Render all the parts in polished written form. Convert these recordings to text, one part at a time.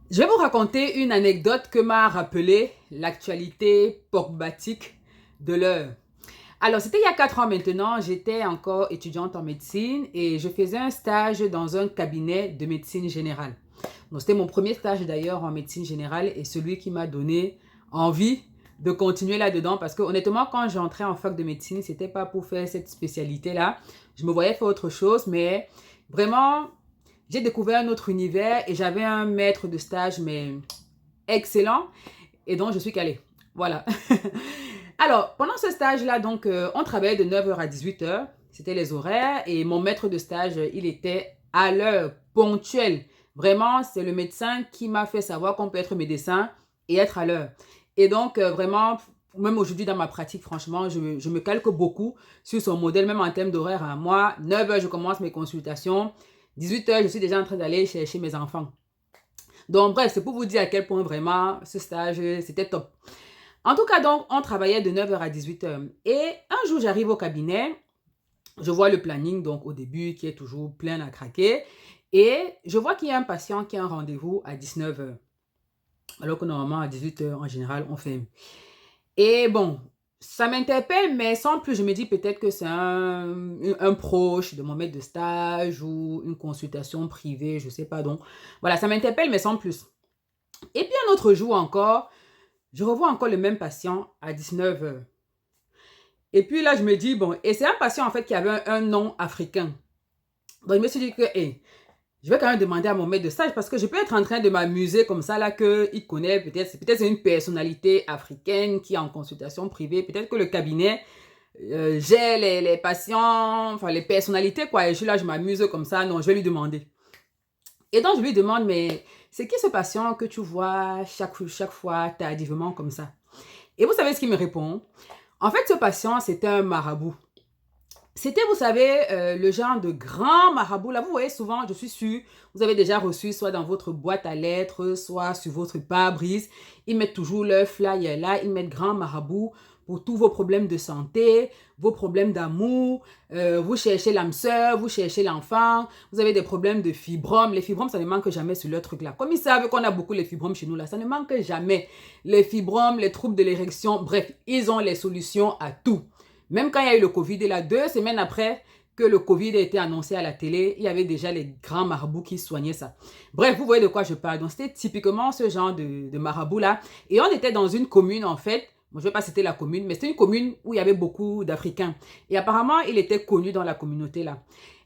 Je vais vous raconter une anecdote que m'a rappelé l'actualité pogbatique de l'heure. Alors, c'était il y a 4 ans maintenant, j'étais encore étudiante en médecine et je faisais un stage dans un cabinet de médecine générale. Donc, c'était mon premier stage d'ailleurs en médecine générale et celui qui m'a donné envie de continuer là-dedans parce que honnêtement, quand j'entrais en fac de médecine, c'était pas pour faire cette spécialité-là. Je me voyais faire autre chose, mais vraiment, j'ai découvert un autre univers et j'avais un maître de stage, mais excellent. Et donc, je suis calée. Voilà. Alors, pendant ce stage-là, donc, on travaillait de 9h à 18h. C'était les horaires. Et mon maître de stage, il était à l'heure, ponctuel. Vraiment, c'est le médecin qui m'a fait savoir qu'on peut être médecin et être à l'heure. Et donc, vraiment, même aujourd'hui dans ma pratique, franchement, je me calque beaucoup sur son modèle, même en termes d'horaire. Moi, 9h, je commence mes consultations. 18h, je suis déjà en train d'aller chercher mes enfants. Donc, bref, c'est pour vous dire à quel point vraiment ce stage, c'était top. En tout cas, donc, on travaillait de 9h à 18h. Et un jour, j'arrive au cabinet, je vois le planning, donc au début, qui est toujours plein à craquer. Et je vois qu'il y a un patient qui a un rendez-vous à 19h. Alors que normalement, à 18h, en général, on ferme. Et bon, ça m'interpelle, mais sans plus, je me dis peut-être que c'est un proche de mon maître de stage ou une consultation privée, je ne sais pas. Donc, voilà, ça m'interpelle, mais sans plus. Et puis un autre jour encore, je revois encore le même patient à 19h. Et puis là, je me dis, bon, et c'est un patient en fait qui avait un nom africain. Donc je me suis dit que, hey, je vais quand même demander à mon maître de stage parce que je peux être en train de m'amuser comme ça, là, qu'il connaît peut-être c'est une personnalité africaine qui est en consultation privée. Peut-être que le cabinet gère les patients, enfin les personnalités, quoi. Et je suis là, je m'amuse comme ça. Non, je vais lui demander. Et donc, je lui demande, mais c'est qui ce patient que tu vois chaque fois tardivement comme ça? Et vous savez ce qu'il me répond? En fait, ce patient, c'était un marabout. C'était, vous savez, le genre de grand marabout. Là, vous voyez souvent, je suis sûre, vous avez déjà reçu soit dans votre boîte à lettres, soit sur votre pare-brise. Ils mettent toujours leur flyer là, ils mettent grand marabout pour tous vos problèmes de santé, vos problèmes d'amour. Vous cherchez l'âme sœur, vous cherchez l'enfant, vous avez des problèmes de fibromes. Les fibromes, ça ne manque jamais sur leur truc là. Comme ils savent qu'on a beaucoup les fibromes chez nous là, ça ne manque jamais. Les fibromes, les troubles de l'érection, bref, ils ont les solutions à tout. Même quand il y a eu le Covid, et là, 2 semaines après que le Covid a été annoncé à la télé, il y avait déjà les grands marabouts qui soignaient ça. Bref, vous voyez de quoi je parle. Donc, c'était typiquement ce genre de marabout-là. Et on était dans une commune, en fait. Bon, je ne vais pas citer la commune, mais c'était une commune où il y avait beaucoup d'Africains. Et apparemment, il était connu dans la communauté-là.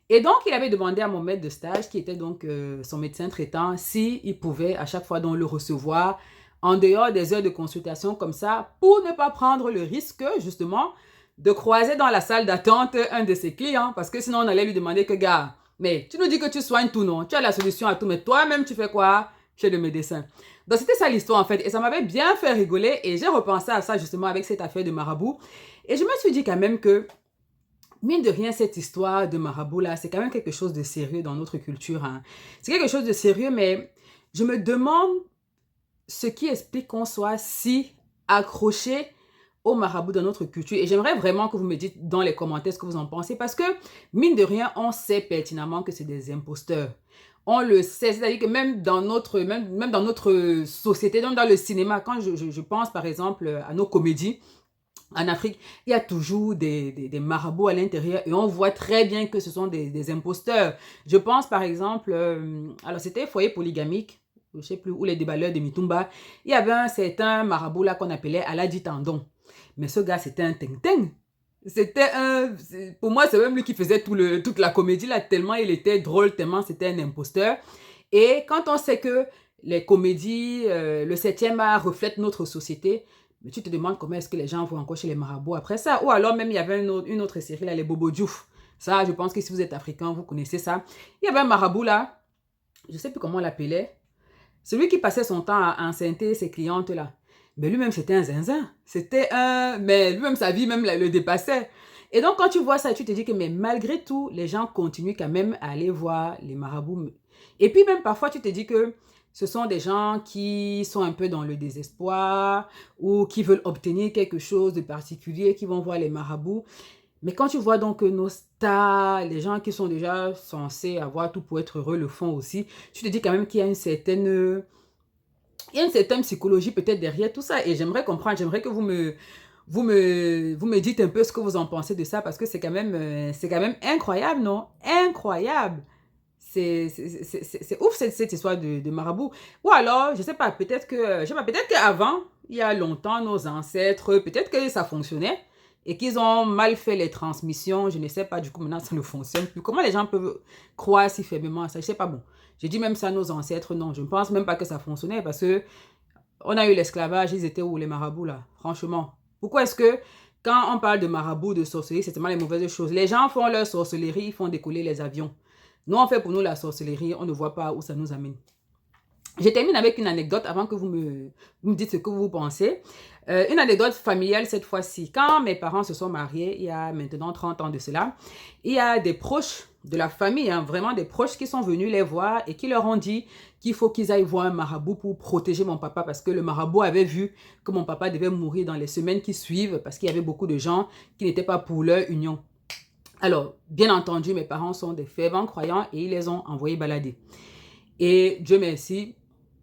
Et donc, il avait demandé à mon maître de stage, qui était donc son médecin traitant, s'il pouvait à chaque fois donc le recevoir en dehors des heures de consultation comme ça, pour ne pas prendre le risque, justement, de croiser dans la salle d'attente un de ses clients, parce que sinon on allait lui demander que, gars, mais tu nous dis que tu soignes tout, non? Tu as la solution à tout, mais toi-même tu fais quoi chez le médecin? Donc c'était ça l'histoire en fait, et ça m'avait bien fait rigoler, et j'ai repensé à ça justement avec cette affaire de marabout, et je me suis dit quand même que, mine de rien, cette histoire de marabout là, c'est quand même quelque chose de sérieux dans notre culture, hein. C'est quelque chose de sérieux, mais je me demande ce qui explique qu'on soit si accroché au marabout dans notre culture. Et j'aimerais vraiment que vous me dites dans les commentaires ce que vous en pensez, parce que, mine de rien, on sait pertinemment que c'est des imposteurs. On le sait, c'est-à-dire que même dans notre société, même dans le cinéma, quand je pense par exemple à nos comédies, en Afrique, il y a toujours des marabouts à l'intérieur et on voit très bien que ce sont des imposteurs. Je pense par exemple, alors c'était Foyer polygamique, je ne sais plus, où les déballeurs de Mitumba, il y avait un certain marabout là qu'on appelait Aladi Tandon. Mais ce gars, c'était un ting-ting. Pour moi, c'est même lui qui faisait toute la comédie là, tellement il était drôle, tellement c'était un imposteur. Et quand on sait que les comédies, le septième art reflète notre société, mais tu te demandes comment est-ce que les gens vont encore chez les marabouts après ça. Ou alors même, il y avait une autre série, là, les Bobo Diouf. Ça, je pense que si vous êtes africain, vous connaissez ça. Il y avait un marabout là, je ne sais plus comment on l'appelait. Celui qui passait son temps à enceinter ses clientes là. Mais lui-même, c'était un zinzin. Mais lui-même, sa vie même le dépassait. Et donc, quand tu vois ça, tu te dis que mais malgré tout, les gens continuent quand même à aller voir les marabouts. Et puis même parfois, tu te dis que ce sont des gens qui sont un peu dans le désespoir ou qui veulent obtenir quelque chose de particulier, qui vont voir les marabouts. Mais quand tu vois donc que nos stars, les gens qui sont déjà censés avoir tout pour être heureux le font aussi, tu te dis quand même qu'il y a une certaine Il y a une certaine psychologie peut-être derrière tout ça et j'aimerais comprendre, j'aimerais que vous me dites un peu ce que vous en pensez de ça parce que c'est quand même incroyable, non? Incroyable! C'est ouf cette histoire de marabout. Ou alors, je sais pas, je sais pas, peut-être qu'avant, il y a longtemps, nos ancêtres, peut-être que ça fonctionnait et qu'ils ont mal fait les transmissions. Je ne sais pas, du coup, maintenant, ça ne fonctionne plus. Comment les gens peuvent croire si fermement à ça? Je sais pas, bon. J'ai dit même ça à nos ancêtres, non, je ne pense même pas que ça fonctionnait parce que on a eu l'esclavage, ils étaient où les marabouts là? Franchement. Pourquoi est-ce que quand on parle de marabouts, de sorcellerie, c'est tellement les mauvaises choses? Les gens font leur sorcellerie, ils font décoller les avions. Nous, on fait pour nous la sorcellerie, on ne voit pas où ça nous amène. Je termine avec une anecdote avant que vous me dites ce que vous pensez. Une anecdote familiale cette fois-ci. Quand mes parents se sont mariés, il y a maintenant 30 ans de cela, il y a des proches de la famille, hein, vraiment des proches qui sont venus les voir et qui leur ont dit qu'il faut qu'ils aillent voir un marabout pour protéger mon papa parce que le marabout avait vu que mon papa devait mourir dans les semaines qui suivent parce qu'il y avait beaucoup de gens qui n'étaient pas pour leur union. Alors, bien entendu, mes parents sont des fervents croyants et ils les ont envoyés balader. Et Dieu merci,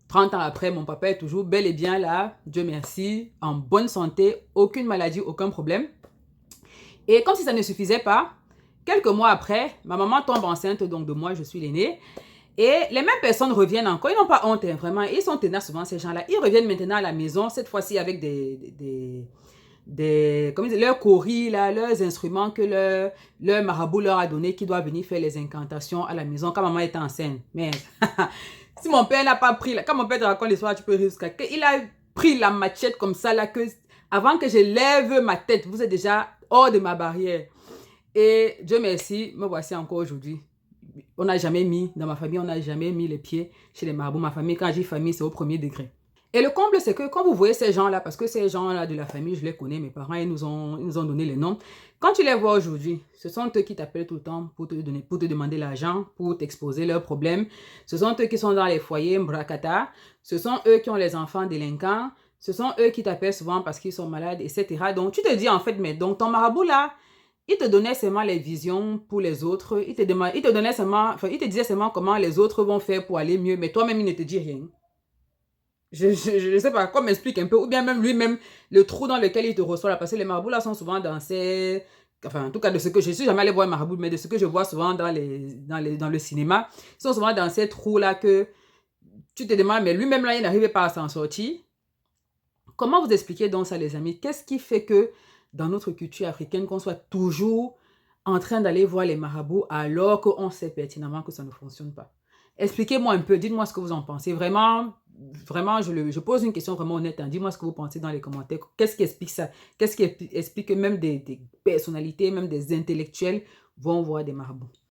30 ans après, mon papa est toujours bel et bien là, Dieu merci, en bonne santé, aucune maladie, aucun problème. Et comme si ça ne suffisait pas, quelques mois après, ma maman tombe enceinte, donc de moi, je suis l'aînée. Et les mêmes personnes reviennent encore, ils n'ont pas honte, hein, vraiment, ils sont tenaces souvent ces gens-là. Ils reviennent maintenant à la maison, cette fois-ci avec leurs coris, là, leurs instruments que leur marabout leur a donné, qui doit venir faire les incantations à la maison quand maman était enceinte. Mais si mon père n'a pas pris, quand mon père te raconte l'histoire, tu peux rire jusqu'à il a pris la machette comme ça, là, que avant que je lève ma tête, vous êtes déjà hors de ma barrière. Et Dieu merci, me voici encore aujourd'hui. On n'a jamais mis, dans ma famille, on n'a jamais mis les pieds chez les marabouts. Ma famille, quand je dis famille, c'est au premier degré. Et le comble, c'est que quand vous voyez ces gens-là, parce que ces gens-là de la famille, je les connais, mes parents, ils nous ont donné les noms. Quand tu les vois aujourd'hui, ce sont eux qui t'appellent tout le temps pour te demander l'argent, pour t'exposer leurs problèmes. Ce sont eux qui sont dans les foyers, mbrakata. Ce sont eux qui ont les enfants délinquants. Ce sont eux qui t'appellent souvent parce qu'ils sont malades, etc. Donc, tu te dis en fait, mais donc ton marabout là, il te donnait seulement les visions pour les autres. Il te disait seulement comment les autres vont faire pour aller mieux, mais toi-même, il ne te dit rien. Je ne sais pas, comment m'explique un peu, ou bien même lui-même, le trou dans lequel il te reçoit là, parce que les marabouts là sont souvent dans ces... Enfin, en tout cas, de ce que je suis jamais allé voir un marabout, mais de ce que je vois souvent dans le cinéma, ils sont souvent dans ces trous là que tu te demandes, mais lui-même là, il n'arrivait pas à s'en sortir. Comment vous expliquer donc ça, les amis? Qu'est-ce qui fait que dans notre culture africaine, qu'on soit toujours en train d'aller voir les marabouts alors qu'on sait pertinemment que ça ne fonctionne pas? Expliquez-moi un peu, dites-moi ce que vous en pensez. Vraiment, vraiment, je pose une question vraiment honnête. Hein. Dites-moi ce que vous pensez dans les commentaires. Qu'est-ce qui explique ça? Qu'est-ce qui explique que même des personnalités, même des intellectuels vont voir des marabouts?